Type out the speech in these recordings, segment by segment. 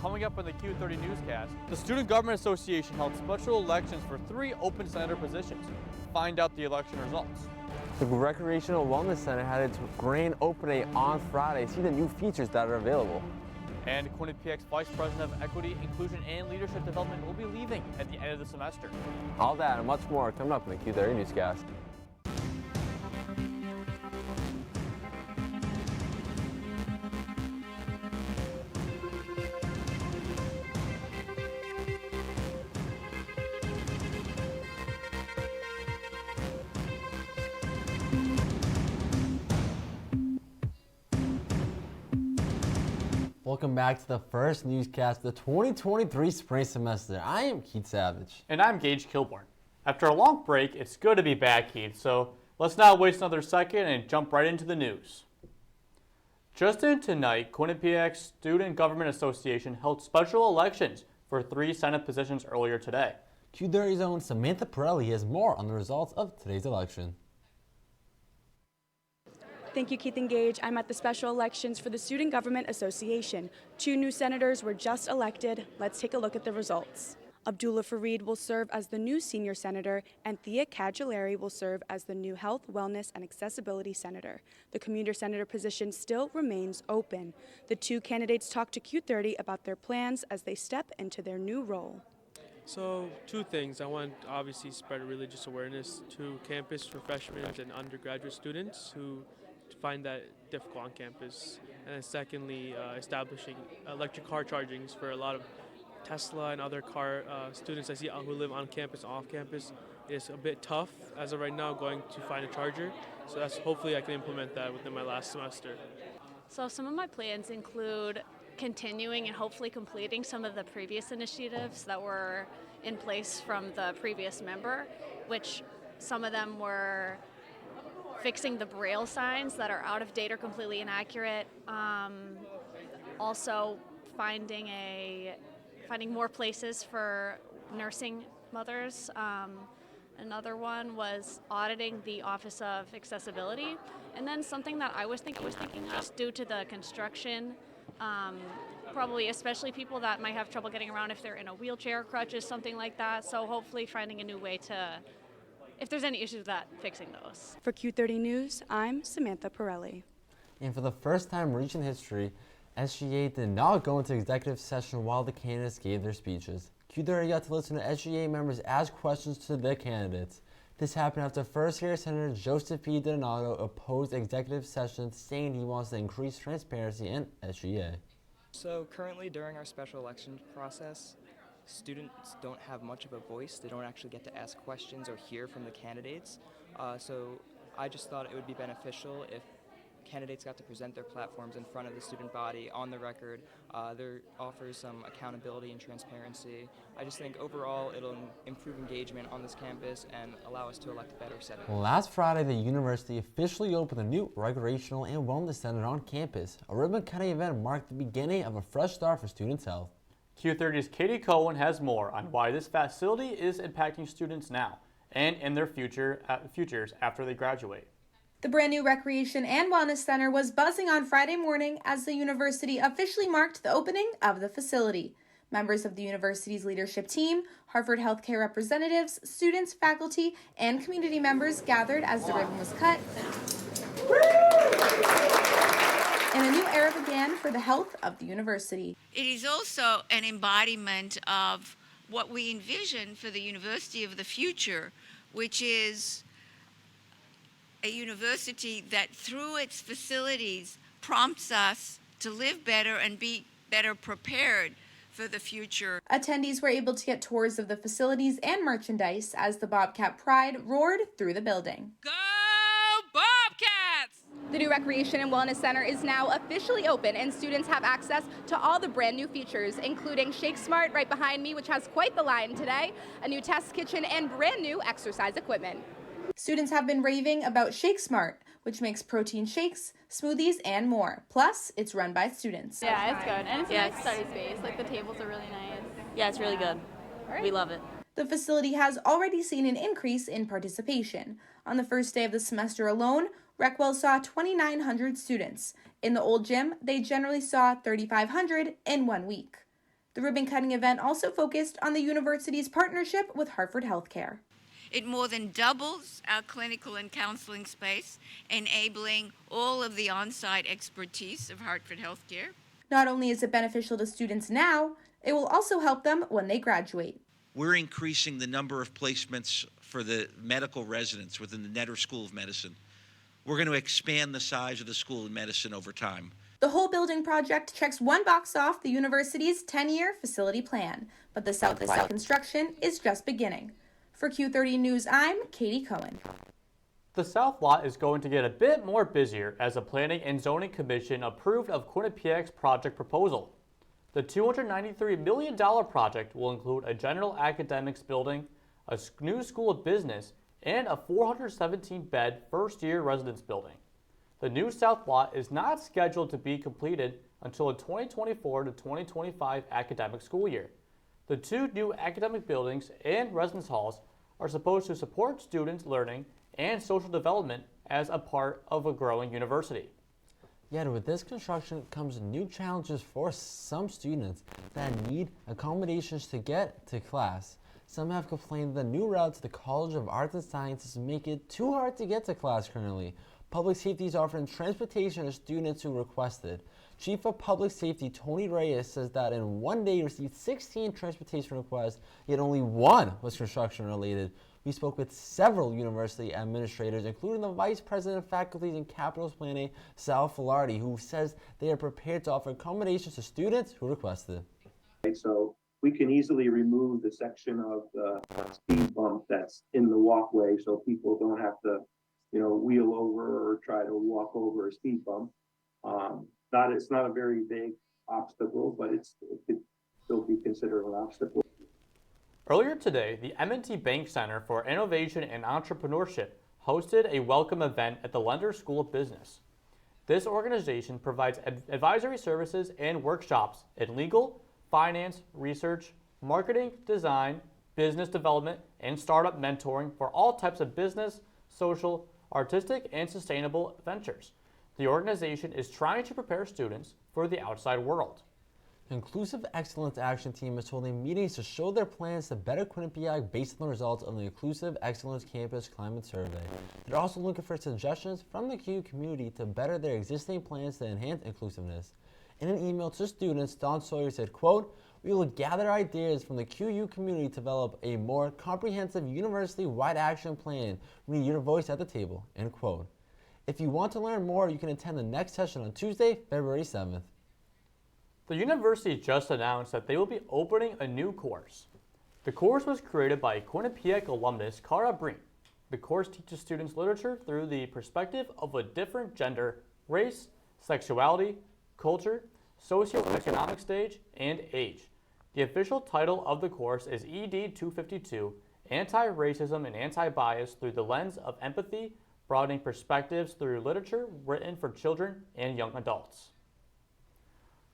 Coming up on the Q30 Newscast, the Student Government Association held special elections for 3 open senator positions. Find out the election results. The Recreational Wellness Center had its grand opening on Friday. See the new features that are available. And Quinnipiac's Vice President of Equity, Inclusion, and Leadership Development will be leaving at the end of the semester. All that and much more coming up in the Q30 Newscast. Welcome back to the first newscast of the 2023 spring semester. I am Keith Savage. And I'm Gage Kilborn. After a long break, it's good to be back, Keith, so let's not waste another second and jump right into the news. Just in tonight, Quinnipiac Student Government Association held special elections for 3 Senate positions earlier today. Q30's own Samantha Pirelli has more on the results of today's election. Thank you, Keith and Gage. I'm at the special elections for the Student Government Association. 2 new senators were just elected. Let's take a look at the results. Abdullah Fareed will serve as the new senior senator, and Thea Caggiolari will serve as the new health, wellness, and accessibility senator. The commuter senator position still remains open. The 2 candidates talked to Q30 about their plans as they step into their new role. So 2 things. I want to obviously spread religious awareness to campus for freshmen and undergraduate students who find that difficult on campus. And then secondly, establishing electric car chargings for a lot of Tesla and other car students I see who live on campus, off campus. It's a bit tough as of right now going to find a charger. So that's hopefully I can implement that within my last semester. So some of my plans include continuing and hopefully completing some of the previous initiatives that were in place from the previous member, which some of them were fixing the Braille signs that are out of date or completely inaccurate. Also finding more places for nursing mothers. Another one was auditing the Office of Accessibility. And then something that I was thinking just due to the construction, probably especially people that might have trouble getting around if they're in a wheelchair, crutches, something like that. So hopefully finding a new way to, if there's any issues with that, fixing those. For Q30 News, I'm Samantha Pirelli. And for the first time in recent history, SGA did not go into executive session while the candidates gave their speeches. Q30 got to listen to SGA members ask questions to the candidates. This happened after first-year Senator Joseph P. Donato opposed executive session, saying he wants to increase transparency in SGA. So currently during our special election process, students don't have much of a voice. They don't actually get to ask questions or hear from the candidates. So I just thought it would be beneficial if candidates got to present their platforms in front of the student body on the record. There offers some accountability and transparency. I just think overall it'll improve engagement on this campus and allow us to elect better senators. Last Friday, the university officially opened a new Recreational and Wellness Center on campus. A ribbon-cutting event marked the beginning of a fresh start for students' health. Q30's Katie Cohen has more on why this facility is impacting students now and in their futures after they graduate. The brand new Recreation and Wellness Center was buzzing on Friday morning as the university officially marked the opening of the facility. Members of the university's leadership team, Harvard healthcare representatives, students, faculty, and community members gathered as the ribbon was cut. And a new era began for the health of the university. It is also an embodiment of what we envision for the university of the future, which is a university that through its facilities prompts us to live better and be better prepared for the future. Attendees were able to get tours of the facilities and merchandise as the Bobcat Pride roared through the building. Go Bobcats! The new Recreation and Wellness Center is now officially open, and students have access to all the brand new features, including Shake Smart right behind me, which has quite the line today, a new test kitchen, and brand new exercise equipment. Students have been raving about Shake Smart, which makes protein shakes, smoothies, and more. Plus, it's run by students. Yeah, it's good. And it's a nice study space. Like, the tables are really nice. Yeah, it's really good. We love it. The facility has already seen an increase in participation. On the first day of the semester alone, RecWell saw 2,900 students. In the old gym, they generally saw 3,500 in 1 week. The ribbon-cutting event also focused on the university's partnership with Hartford Healthcare. It more than doubles our clinical and counseling space, enabling all of the on-site expertise of Hartford Healthcare. Not only is it beneficial to students now, it will also help them when they graduate. We're increasing the number of placements for the medical residents within the Netter School of Medicine. We're going to expand the size of the school of medicine over time. The whole building project checks one box off the university's 10-year facility plan, but the south side construction is just beginning. For Q30 News, I'm Katie Cohen. The South Lot is going to get a bit more busier as the Planning and Zoning Commission approved of Quinnipiac's project proposal. The $293 million project will include a general academics building, a new school of business, and a 417-bed first-year residence building. The new South Lot is not scheduled to be completed until the 2024 to 2025 academic school year. The two new academic buildings and residence halls are supposed to support students' learning and social development as a part of a growing university. Yet with this construction comes new challenges for some students that need accommodations to get to class. Some have complained the new route to the College of Arts and Sciences make it too hard to get to class currently. Public Safety is offering transportation to students who requested. Chief of Public Safety Tony Reyes says that in one day he received 16 transportation requests, yet only one was construction related. We spoke with several university administrators, including the Vice President of Faculties and Capitals Planning, Sal Filardi, who says they are prepared to offer accommodations to students who requested. So we can easily remove the section of the speed bump that's in the walkway so people don't have to wheel over or try to walk over a speed bump. It's not a very big obstacle, but it could still be considered an obstacle. Earlier today, the M&T Bank Center for Innovation and Entrepreneurship hosted a welcome event at the Lender School of Business. This organization provides advisory services and workshops in legal, finance, research, marketing, design, business development, and startup mentoring for all types of business, social, artistic, and sustainable ventures. The organization is trying to prepare students for the outside world. The Inclusive Excellence Action Team is holding meetings to show their plans to better Quinnipiac based on the results of the Inclusive Excellence Campus Climate Survey. They're also looking for suggestions from the QU community to better their existing plans to enhance inclusiveness. In an email to students, Don Sawyer said, quote, "We will gather ideas from the QU community to develop a more comprehensive university-wide action plan. We need your voice at the table," end quote. If you want to learn more, you can attend the next session on Tuesday, February 7th. The university just announced that they will be opening a new course. The course was created by Quinnipiac alumnus Cara Breen. The course teaches students literature through the perspective of a different gender, race, sexuality, culture, socioeconomic stage, and age. The official title of the course is ED 252, Anti-Racism and Anti-Bias Through the Lens of Empathy, Broadening Perspectives Through Literature Written for Children and Young Adults.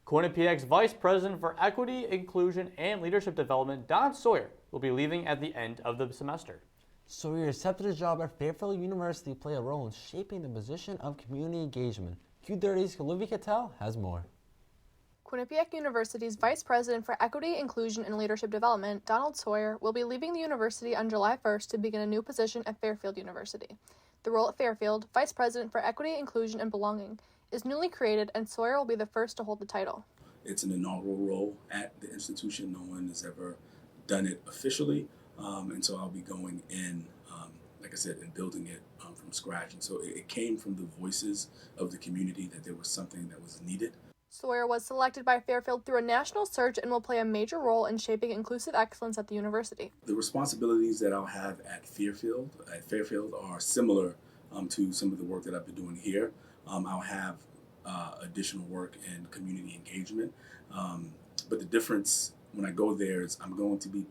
Quinnipiac's Vice President for Equity, Inclusion, and Leadership Development, Don Sawyer, will be leaving at the end of the semester. Sawyer accepted a job at Fairfield University to play a role in shaping the position of community engagement. Q30's Olivia Cattell has more. Quinnipiac University's Vice President for Equity, Inclusion, and Leadership Development, Donald Sawyer, will be leaving the university on July 1st to begin a new position at Fairfield University. The role at Fairfield, Vice President for Equity, Inclusion, and Belonging, is newly created, and Sawyer will be the first to hold the title. It's an inaugural role at the institution. No one has ever done it officially, and so I'll be going in, like I said, and building it from scratch. And so it came from the voices of the community that there was something that was needed. Sawyer was selected by Fairfield through a national search and will play a major role in shaping inclusive excellence at the university. The responsibilities that I'll have at Fairfield are similar to some of the work that I've been doing here. I'll have additional work in community engagement, but the difference when I go there is I'm going to be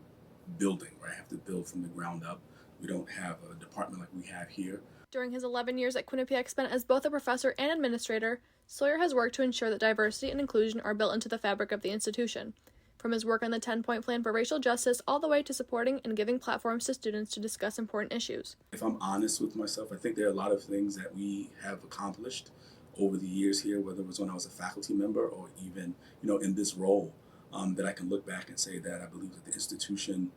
building, right? I have to build from the ground up. We don't have a department like we have here. During his 11 years at Quinnipiac spent as both a professor and administrator, Sawyer has worked to ensure that diversity and inclusion are built into the fabric of the institution. From his work on the 10-point plan for racial justice all the way to supporting and giving platforms to students to discuss important issues. If I'm honest with myself, I think there are a lot of things that we have accomplished over the years here, whether it was when I was a faculty member or even, in this role. that I can look back and say that I believe that the institution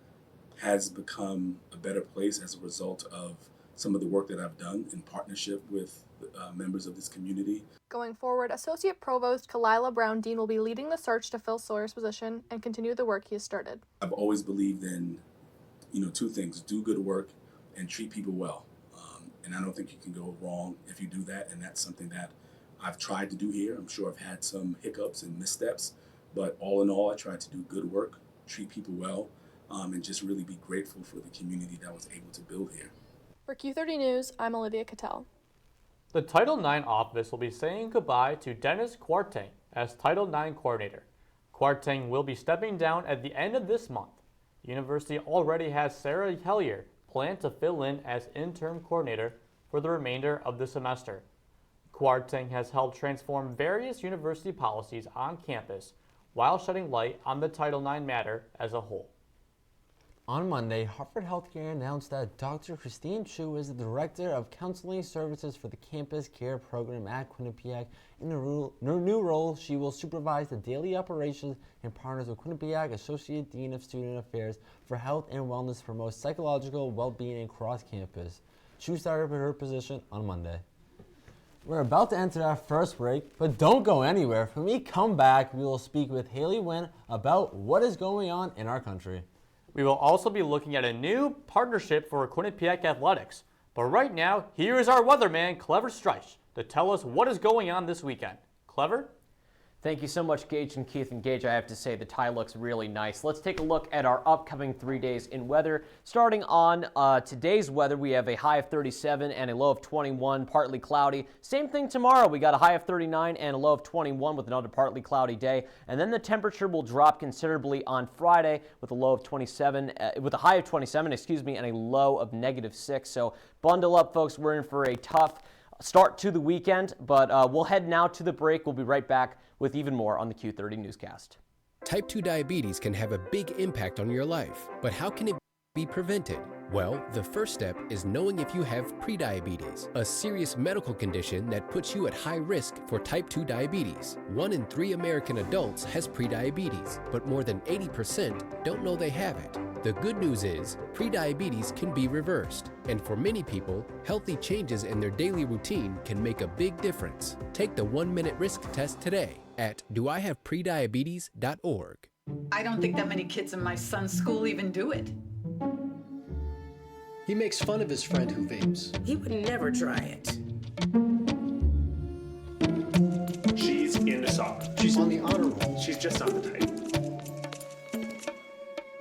has become a better place as a result of some of the work that I've done in partnership with members of this community. Going forward, Associate Provost Kalila Brown Dean will be leading the search to fill Sawyer's position and continue the work he has started. I've always believed in, two things: do good work and treat people well. And I don't think you can go wrong if you do that. And that's something that I've tried to do here. I'm sure I've had some hiccups and missteps, but all in all, I tried to do good work, treat people well, and just really be grateful for the community that I was able to build here. For Q30 News, I'm Olivia Cattell. The Title IX office will be saying goodbye to Dennis Quarteng as Title IX coordinator. Quarteng will be stepping down at the end of this month. The university already has Sarah Hellier planned to fill in as interim coordinator for the remainder of the semester. Quarteng has helped transform various university policies on campus while shedding light on the Title IX matter as a whole. On Monday, Harvard Healthcare announced that Dr. Christine Chu is the Director of Counseling Services for the Campus Care Program at Quinnipiac. In her new role, she will supervise the daily operations and partners with Quinnipiac Associate Dean of Student Affairs for Health and Wellness to promote psychological well-being across campus. Chu started her position on Monday. We're about to enter our first break, but don't go anywhere. When we come back, we will speak with Haley Wynn about what is going on in our country. We will also be looking at a new partnership for Quinnipiac Athletics. But right now, here is our weatherman, Clever Streich, to tell us what is going on this weekend. Clever? Thank you so much, Gage and Keith. And Gage, I have to say the tie looks really nice. Let's take a look at our upcoming 3 days in weather. Starting on today's weather, we have a high of 37 and a low of 21, partly cloudy. Same thing tomorrow. We got a high of 39 and a low of 21 with another partly cloudy day. And then the temperature will drop considerably on Friday with a low of 27, with a high of 27, and a low of -6. So bundle up, folks. We're in for a tough start to the weekend, but we'll head now to the break. We'll be right back with even more on the Q30 Newscast. Type 2 diabetes can have a big impact on your life, but how can it be prevented? Well, the first step is knowing if you have prediabetes, a serious medical condition that puts you at high risk for type 2 diabetes. 1 in 3 American adults has prediabetes, but more than 80% don't know they have it. The good news is, prediabetes can be reversed, and for many people, healthy changes in their daily routine can make a big difference. Take the 1-minute risk test today at doihaveprediabetes.org. I don't think that many kids in my son's school even do it. He makes fun of his friend who vapes. He would never try it. She's into soccer. She's on the honor roll. She's just not the type.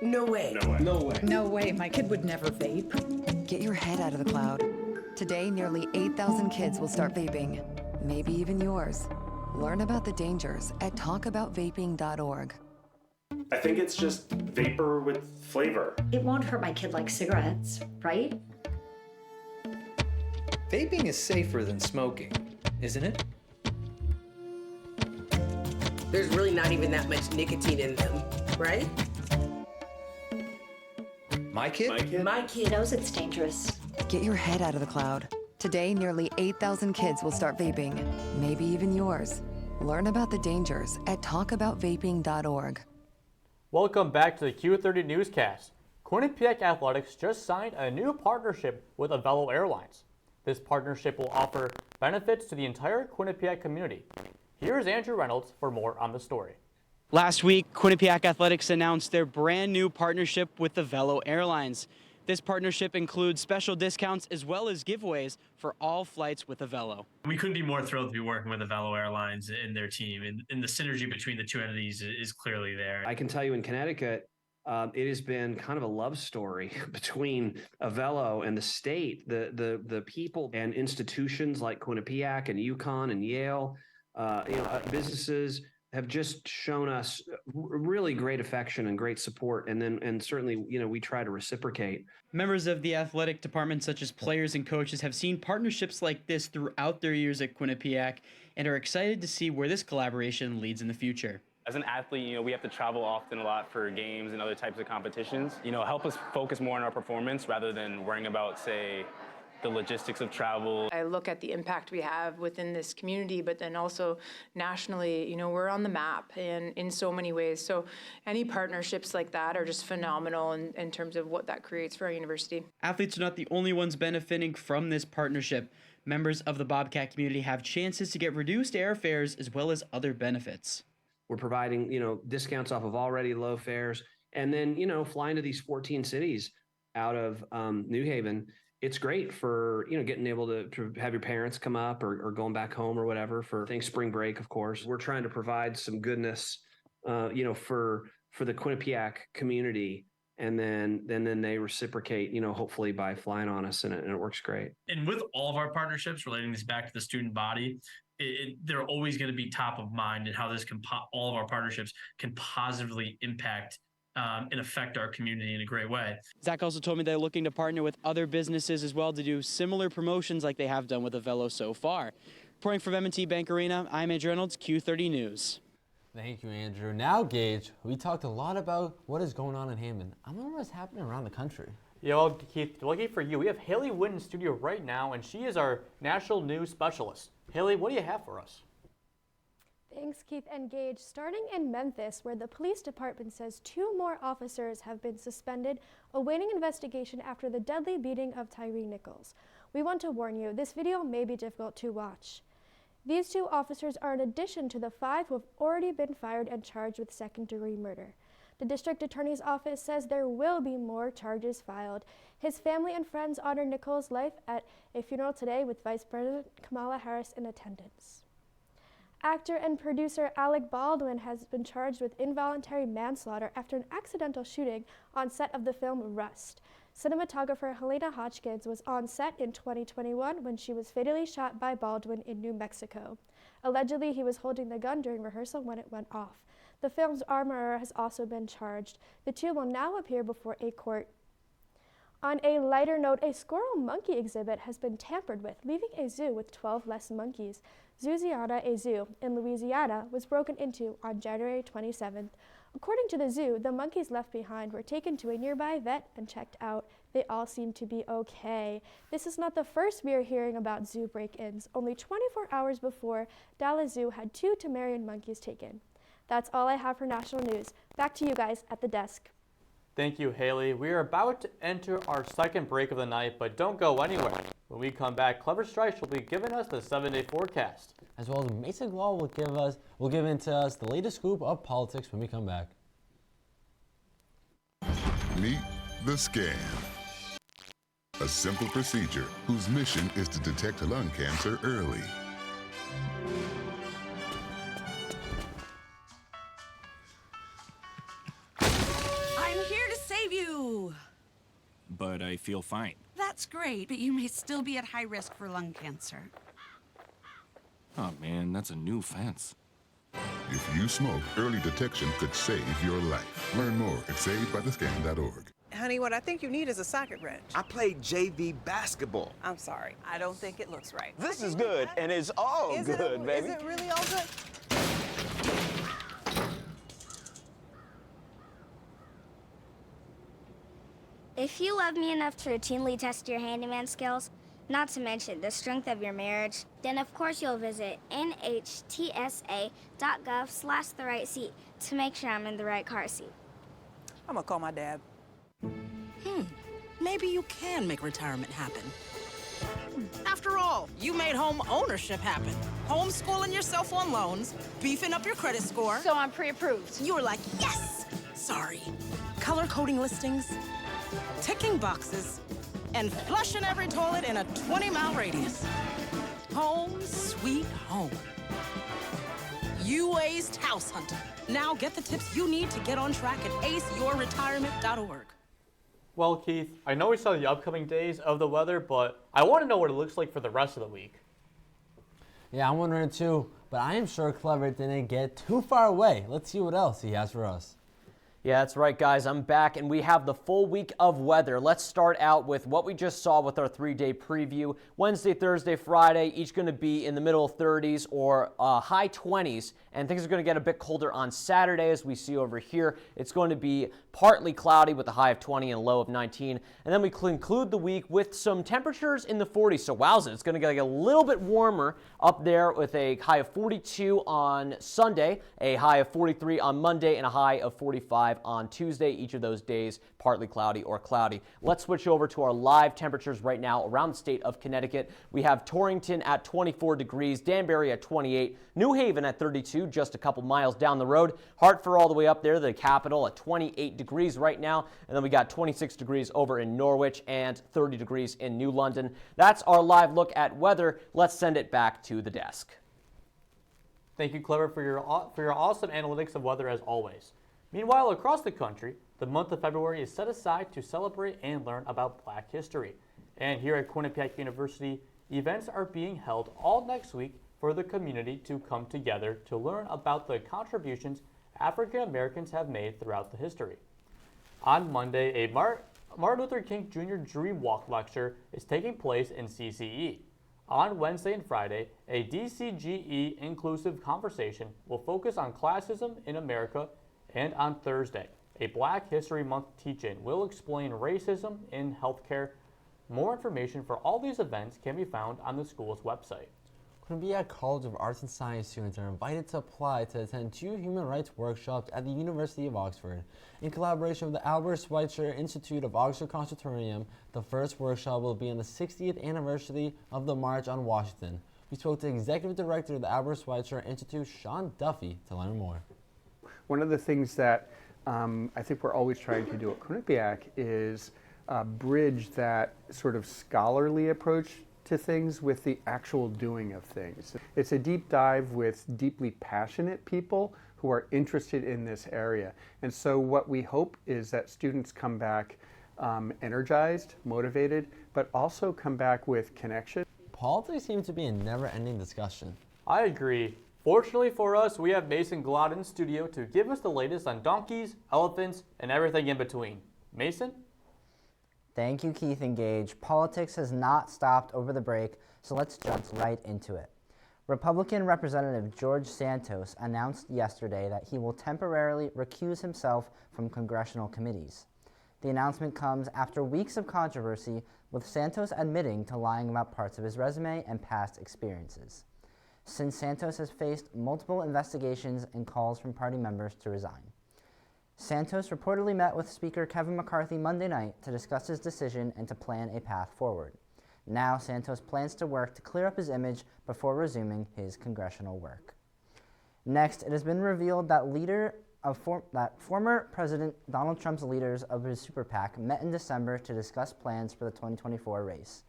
No way. No way. No way. No way, my kid would never vape. Get your head out of the cloud. Today, nearly 8,000 kids will start vaping. Maybe even yours. Learn about the dangers at talkaboutvaping.org. I think it's just vapor with flavor. It won't hurt my kid like cigarettes, right? Vaping is safer than smoking, isn't it? There's really not even that much nicotine in them, right? My kid? My kid knows it's dangerous. Get your head out of the cloud. Today, nearly 8,000 kids will start vaping. Maybe even yours. Learn about the dangers at talkaboutvaping.org. Welcome back to the Q30 Newscast. Quinnipiac Athletics just signed a new partnership with Avelo Airlines. This partnership will offer benefits to the entire Quinnipiac community. Here's Andrew Reynolds for more on the story. Last week, Quinnipiac Athletics announced their brand new partnership with Avelo Airlines. This partnership includes special discounts as well as giveaways for all flights with Avelo. We couldn't be more thrilled to be working with Avelo Airlines and their team, and the synergy between the two entities is clearly there. I can tell you in Connecticut, it has been kind of a love story between Avelo and the state. The people and institutions like Quinnipiac and UConn and Yale, businesses have just shown us really great affection and great support. And certainly, we try to reciprocate. Members of the athletic department, such as players and coaches, have seen partnerships like this throughout their years at Quinnipiac and are excited to see where this collaboration leads in the future. As an athlete, we have to travel often a lot for games and other types of competitions. Help us focus more on our performance rather than worrying about, say, the logistics of travel. I look at the impact we have within this community, but then also nationally, you know, we're on the map in so many ways. So any partnerships like that are just phenomenal in terms of what that creates for our university. Athletes are not the only ones benefiting from this partnership. Members of the Bobcat community have chances to get reduced airfares as well as other benefits. We're providing, you know, discounts off of already low fares, and then, you know, flying to these 14 cities out of New Haven. It's great for, you know, getting able to have your parents come up or going back home or whatever for things, spring break, of course. We're trying to provide some goodness, you know, for the Quinnipiac community. And then they reciprocate, you know, hopefully by flying on us, and it works great. And with all of our partnerships, relating this back to the student body, they're always going to be top of mind, and how this can all of our partnerships can positively impact and affect our community in a great way. Zach also told me they're looking to partner with other businesses as well to do similar promotions like they have done with Avelo so far. Reporting from M&T Bank Arena, I'm Andrew Reynolds, Q30 News. Thank you, Andrew. Now, Gage, we talked a lot about what is going on in Hammond. I wonder what's happening around the country. Yeah, well, Keith, lucky for you, we have Haley Wood in studio right now, and she is our national news specialist. Haley, what do you have for us? Thanks, Keith and Gage. Starting in Memphis, where the police department says 2 more officers have been suspended, awaiting investigation after the deadly beating of Tyree Nichols. We want to warn you, this video may be difficult to watch. These 2 officers are in addition to the 5 who have already been fired and charged with second-degree murder. The district attorney's office says there will be more charges filed. His family and friends honored Nichols' life at a funeral today with Vice President Kamala Harris in attendance. Actor and producer Alec Baldwin has been charged with involuntary manslaughter after an accidental shooting on set of the film Rust. Cinematographer Helena Hodgkins was on set in 2021 when she was fatally shot by Baldwin in New Mexico. Allegedly, he was holding the gun during rehearsal when it went off. The film's armorer has also been charged. The 2 will now appear before a court. On a lighter note, a squirrel monkey exhibit has been tampered with, leaving a zoo with 12 less monkeys. Zooziana, a zoo in Louisiana, was broken into on January 27th. According to the zoo, the monkeys left behind were taken to a nearby vet and checked out. They all seem to be okay. This is not the first we are hearing about zoo break-ins. Only 24 hours before, Dallas Zoo had 2 Tamarian monkeys taken. That's all I have for national news. Back to you guys at the desk. Thank you, Haley. We are about to enter our second break of the night, but don't go anywhere. When we come back, Clever Stripes will be giving us the 7-day forecast. As well as Mason Law will give into us the latest scoop of politics when we come back. Meet the scan. A simple procedure whose mission is to detect lung cancer early. I'm here to save you. But I feel fine. That's great, but you may still be at high risk for lung cancer. Oh man, that's a new fence. If you smoke, early detection could save your life. Learn more at savedbythescan.org. Honey, what I think you need is a socket wrench. I played JV basketball. I'm sorry. I don't think it looks right. This is good, and it's all good, baby. Is it really all good? If you love me enough to routinely test your handyman skills, not to mention the strength of your marriage, then of course you'll visit nhtsa.gov/therightseat to make sure I'm in the right car seat. I'm gonna call my dad. Maybe you can make retirement happen. After all, you made home ownership happen. Homeschooling yourself on loans, beefing up your credit score. So I'm pre-approved. You were like, yes! Sorry. Color coding listings, ticking boxes, and flushing every toilet in a 20-mile radius. Home sweet home. You aced house hunting. Now get the tips you need to get on track at aceyourretirement.org. Well, Keith, I know we saw the upcoming days of the weather, but I want to know what it looks like for the rest of the week. Yeah, I'm wondering too, but I am sure Clever didn't get too far away. Let's see what else he has for us. Yeah, that's right, guys. I'm back, and we have the full week of weather. Let's start out with what we just saw with our 3-day preview. Wednesday, Thursday, Friday, each going to be in the middle 30s or high 20s, and things are going to get a bit colder on Saturday, as we see over here. It's going to be partly cloudy with a high of 20 and a low of 19, and then we conclude the week with some temperatures in the 40s. So wowza, it's going to get a little bit warmer up there with a high of 42 on Sunday, a high of 43 on Monday, and a high of 45 on Tuesday. Each of those days partly cloudy or cloudy. Let's switch over to our live temperatures right now around the state of Connecticut. We have Torrington at 24 degrees, Danbury at 28, New Haven at 32, just a couple miles down the road, Hartford all the way up there, the capital, at 28 degrees right now, and then we got 26 degrees over in Norwich and 30 degrees in New London. That's our live look at weather. Let's send it back to the desk. Thank you, Clever, for your awesome analytics of weather as always. Meanwhile, across the country, the month of February is set aside to celebrate and learn about Black history. And here at Quinnipiac University, events are being held all next week for the community to come together to learn about the contributions African Americans have made throughout the history. On Monday, a Martin Luther King Jr. Dream Walk lecture is taking place in CCE. On Wednesday and Friday, a DCGE inclusive conversation will focus on classism in America, and on Thursday, a Black History Month teach-in will explain racism in healthcare. More information for all these events can be found on the school's website. Quinnipiac College of Arts and Science students are invited to apply to attend 2 human rights workshops at the University of Oxford. In collaboration with the Albert Schweitzer Institute of Oxford Conservatorium, the first workshop will be on the 60th anniversary of the March on Washington. We spoke to Executive Director of the Albert Schweitzer Institute, Sean Duffy, to learn more. One of the things that I think we're always trying to do at Quinnipiac is bridge that sort of scholarly approach to things with the actual doing of things. It's a deep dive with deeply passionate people who are interested in this area. And so what we hope is that students come back energized, motivated, but also come back with connection. Politics seems to be a never-ending discussion. I agree. Fortunately for us, we have Mason Glod in studio to give us the latest on donkeys, elephants, and everything in between. Mason? Thank you, Keith and Gage. Politics has not stopped over the break, so let's jump right into it. Republican Representative George Santos announced yesterday that he will temporarily recuse himself from congressional committees. The announcement comes after weeks of controversy, with Santos admitting to lying about parts of his resume and past experiences. Since Santos has faced multiple investigations and calls from party members to resign. Santos reportedly met with Speaker Kevin McCarthy Monday night to discuss his decision and to plan a path forward. Now Santos plans to work to clear up his image before resuming his congressional work. Next, it has been revealed that former President Donald Trump's leaders of his super PAC met in December to discuss plans for the 2024 race.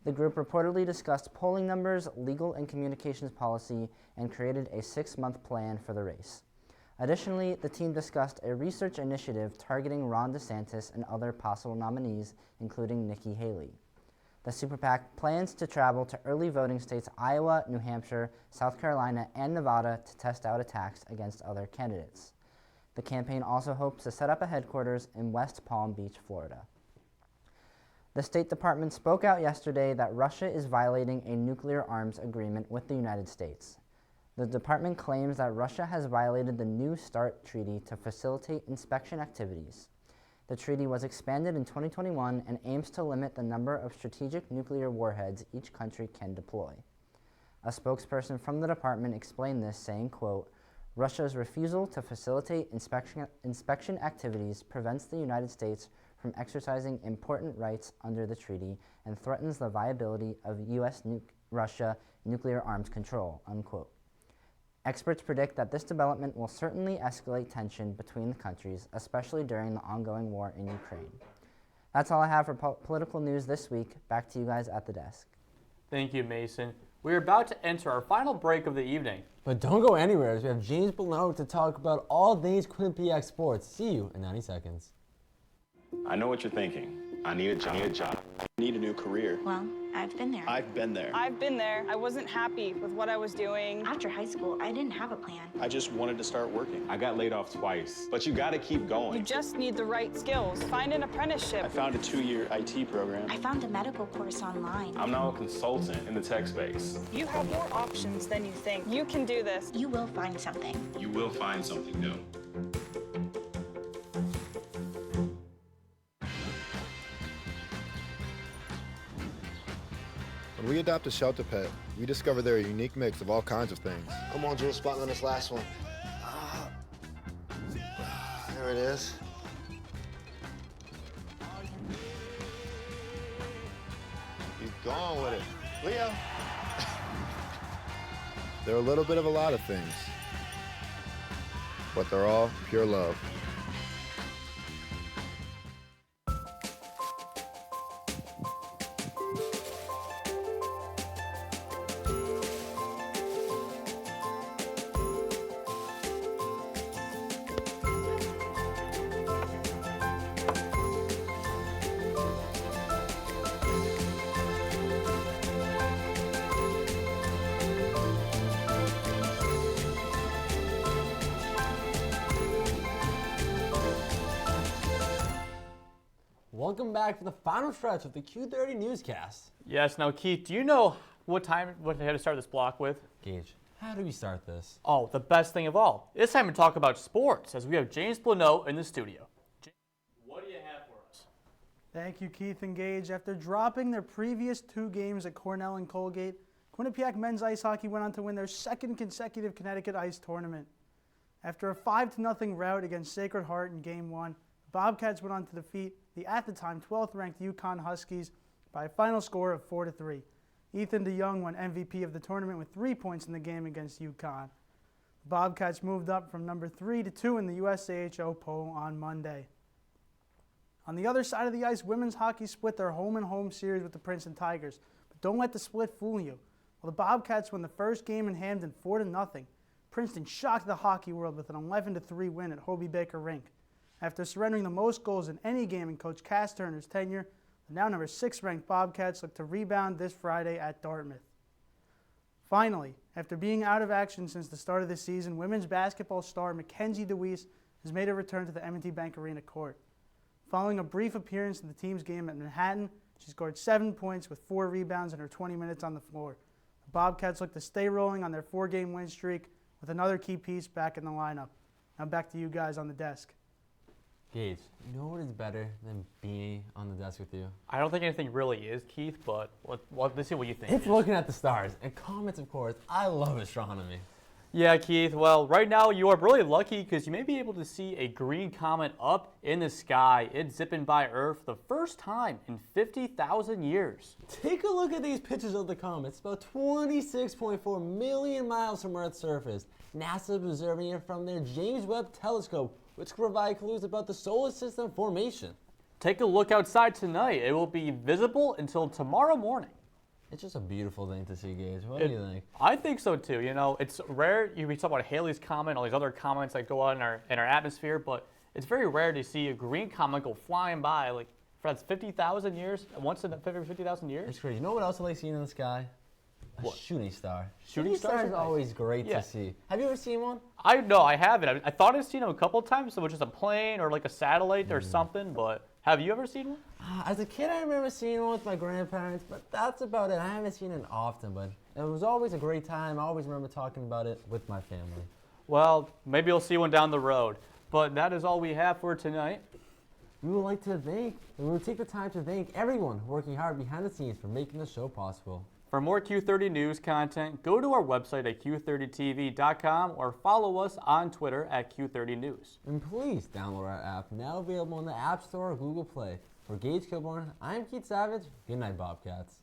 The group reportedly discussed polling numbers, legal and communications policy, and created a 6-month plan for the race. Additionally, the team discussed a research initiative targeting Ron DeSantis and other possible nominees, including Nikki Haley. The Super PAC plans to travel to early voting states Iowa, New Hampshire, South Carolina, and Nevada to test out attacks against other candidates. The campaign also hopes to set up a headquarters in West Palm Beach, Florida. The State Department spoke out yesterday that Russia is violating a nuclear arms agreement with the United States. The department claims that Russia has violated the New START treaty to facilitate inspection activities. The treaty was expanded in 2021 and aims to limit the number of strategic nuclear warheads each country can deploy. A spokesperson from the department explained this, saying, quote, "Russia's refusal to facilitate inspection activities prevents the United States from exercising important rights under the treaty and threatens the viability of U.S.-Russia nuclear arms control," unquote. Experts predict that this development will certainly escalate tension between the countries, especially during the ongoing war in Ukraine. That's all I have for political news this week. Back to you guys at the desk. Thank you, Mason. We are about to enter our final break of the evening. But don't go anywhere, as we have James below to talk about all things Quinnipiac sports. See you in 90 seconds. I know what you're thinking. I need a job. I need a new career. Well, I've been there. I've been there. I've been there. I wasn't happy with what I was doing. After high school, I didn't have a plan. I just wanted to start working. I got laid off twice, but you gotta keep going. You just need the right skills. Find an apprenticeship. I found a 2-year IT program. I found a medical course online. I'm now a consultant in the tech space. You have more options than you think. You can do this. You will find something. You will find something new. When we adopt a shelter pet, we discover they're a unique mix of all kinds of things. Come on, Jules, spot me on this last one. There it is. Keep going with it. Leo! They're a little bit of a lot of things, but they're all pure love. Welcome back for the final stretch of the Q30 Newscast. Yes, now Keith, do you know what I had to start this block with? Gage, how do we start this? Oh, the best thing of all. It's time to talk about sports, as we have James Blano in the studio. James, what do you have for us? Thank you, Keith and Gage. After dropping their previous 2 games at Cornell and Colgate, Quinnipiac men's ice hockey went on to win their 2nd consecutive Connecticut Ice tournament. After a 5-0 rout against Sacred Heart in Game 1, the Bobcats went on to defeat the at the time 12th ranked UConn Huskies by a final score of 4-3. Ethan DeYoung won MVP of the tournament with 3 points in the game against UConn. The Bobcats moved up from number 3 to 2 in the USAHO poll on Monday. On the other side of the ice, women's hockey split their home-and-home series with the Princeton Tigers. But don't let the split fool you. While the Bobcats won the first game in Hamden 4-0, Princeton shocked the hockey world with an 11-3 win at Hobey Baker Rink. After surrendering the most goals in any game in Coach Cass Turner's tenure, the now number 6 ranked Bobcats look to rebound this Friday at Dartmouth. Finally, after being out of action since the start of the season, women's basketball star Mackenzie DeWeese has made a return to the M&T Bank Arena court. Following a brief appearance in the team's game at Manhattan, she scored 7 points with 4 rebounds in her 20 minutes on the floor. The Bobcats look to stay rolling on their 4-game win streak with another key piece back in the lineup. Now back to you guys on the desk. Gage, you know what is better than being on the desk with you? I don't think anything really is, Keith, but let's see what you think. It's looking at the stars and comments, of course. I love astronomy. Yeah, Keith. Well, right now you are really lucky because you may be able to see a green comet up in the sky. It's zipping by Earth the first time in 50,000 years. Take a look at these pictures of the comet. It's about 26.4 million miles from Earth's surface. NASA is observing it from their James Webb Telescope, which can provide clues about the solar system formation. Take a look outside tonight. It will be visible until tomorrow morning. It's just a beautiful thing to see, Gage. What do you think? I think so too. You know, it's rare. We talk about Halley's Comet and all these other comets that go out in our atmosphere, but it's very rare to see a green comet go flying by. Like, that's 50,000 years, once in every 50,000 years. It's crazy. You know what else I like seeing in the sky? What? Shooting star. Shooting stars is nice. always great to see. Have you ever seen one? No, I haven't. I thought I'd seen them a couple of times, so it was just a plane or like a satellite or something, but have you ever seen one? As a kid, I remember seeing one with my grandparents, but that's about it. I haven't seen it often, but it was always a great time. I always remember talking about it with my family. Well, maybe you'll see one down the road, but that is all we have for tonight. We would take the time to thank everyone working hard behind the scenes for making the show possible. For more Q30 News content, go to our website at q30tv.com or follow us on Twitter at Q30 News. And please download our app, now available in the App Store or Google Play. For Gage Kilborn, I'm Keith Savage. Good night, Bobcats.